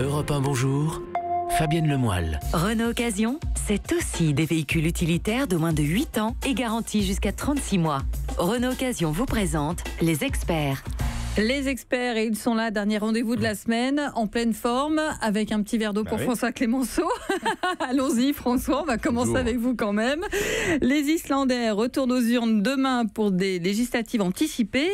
Europe 1, bonjour. Fabienne Lemoyle. Renault Occasion, c'est aussi des véhicules utilitaires de moins de 8 ans et garantis jusqu'à 36 mois. Renault Occasion vous présente les experts. Les experts, et ils sont là, dernier rendez-vous de la semaine, en pleine forme, avec un petit verre d'eau pour François Clémenceau. Allons-y François, on va commencer avec vous quand même. Les Islandais retournent aux urnes demain pour des législatives anticipées.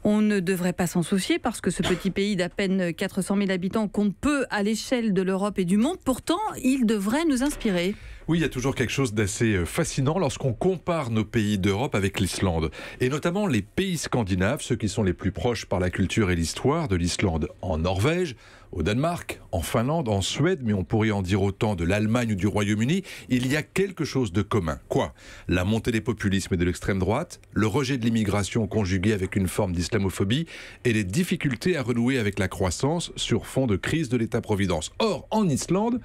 On ne devrait pas s'en soucier parce que ce petit pays d'à peine 400 000 habitants compte peu à l'échelle de l'Europe et du monde. Pourtant, il devrait nous inspirer. Oui, il y a toujours quelque chose d'assez fascinant lorsqu'on compare nos pays d'Europe avec l'Islande. Et notamment les pays scandinaves, ceux qui sont les plus proches par la culture et l'histoire de l'Islande en Norvège, au Danemark, en Finlande, en Suède, mais on pourrait en dire autant de l'Allemagne ou du Royaume-Uni. Il y a quelque chose de commun. Quoi ? La montée des populismes et de l'extrême droite, le rejet de l'immigration conjugué avec une forme d'islamophobie et les difficultés à renouer avec la croissance sur fond de crise de l'État-providence. Or, en Islande,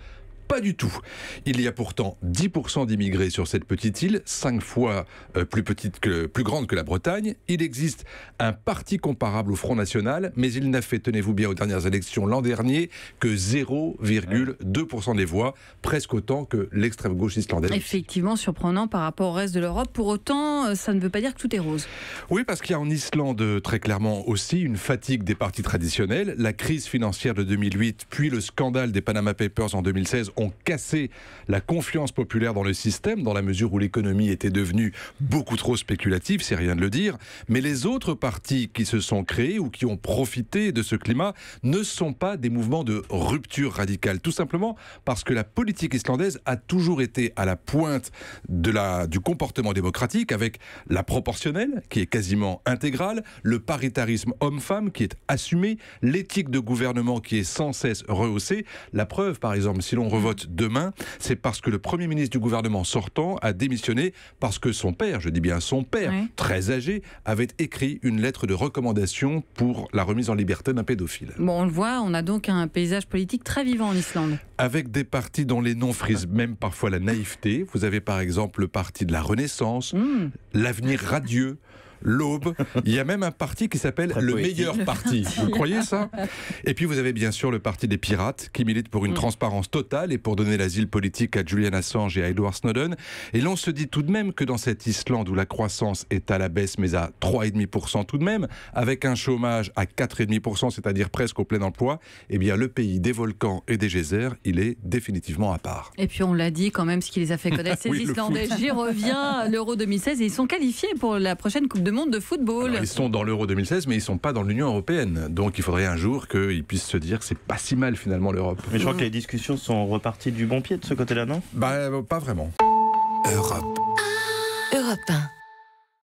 pas du tout. Il y a pourtant 10% d'immigrés sur cette petite île, 5 fois plus grande que la Bretagne. Il existe un parti comparable au Front National, mais il n'a fait, tenez-vous bien, aux dernières élections l'an dernier, que 0,2% des voix, presque autant que l'extrême gauche islandaise. Effectivement, surprenant par rapport au reste de l'Europe. Pour autant, ça ne veut pas dire que tout est rose. Oui, parce qu'il y a en Islande très clairement aussi une fatigue des partis traditionnels. La crise financière de 2008, puis le scandale des Panama Papers en 2016 ont cassé la confiance populaire dans le système, dans la mesure où l'économie était devenue beaucoup trop spéculative, c'est rien de le dire. Mais les autres partis qui se sont créés ou qui ont profité de ce climat ne sont pas des mouvements de rupture radicale. Tout simplement parce que la politique islandaise a toujours été à la pointe du comportement démocratique, avec la proportionnelle, qui est quasiment intégrale, le paritarisme homme-femme, qui est assumé, l'éthique de gouvernement, qui est sans cesse rehaussée. La preuve, par exemple, si l'on revote demain, c'est parce que le Premier ministre du gouvernement sortant a démissionné parce que son père, je dis bien son père, très âgé, avait écrit une lettre de recommandation pour la remise en liberté d'un pédophile. Bon, on le voit, on a donc un paysage politique très vivant en Islande. Avec des partis dont les noms frisent même parfois la naïveté. Vous avez par exemple le parti de la Renaissance, l'Avenir radieux, l'Aube. Il y a même un parti qui s'appelle le meilleur parti. Vous croyez ça ? Et puis vous avez bien sûr le parti des pirates qui milite pour une transparence totale et pour donner l'asile politique à Julian Assange et à Edward Snowden. Et l'on se dit tout de même que dans cette Islande où la croissance est à la baisse mais à 3,5% tout de même, avec un chômage à 4,5%, c'est-à-dire presque au plein emploi, eh bien le pays des volcans et des geysers, il est définitivement à part. Et puis on l'a dit quand même, ce qui les a fait connaître ces Islandais. J'y reviens, l'Euro 2016, et ils sont qualifiés pour la prochaine Coupe du Monde de football. Alors, ils sont dans l'Euro 2016, mais ils ne sont pas dans l'Union européenne. Donc il faudrait un jour qu'ils puissent se dire que c'est pas si mal finalement l'Europe. Mais je crois que les discussions sont reparties du bon pied de ce côté-là, non ? Pas vraiment. Europe 1.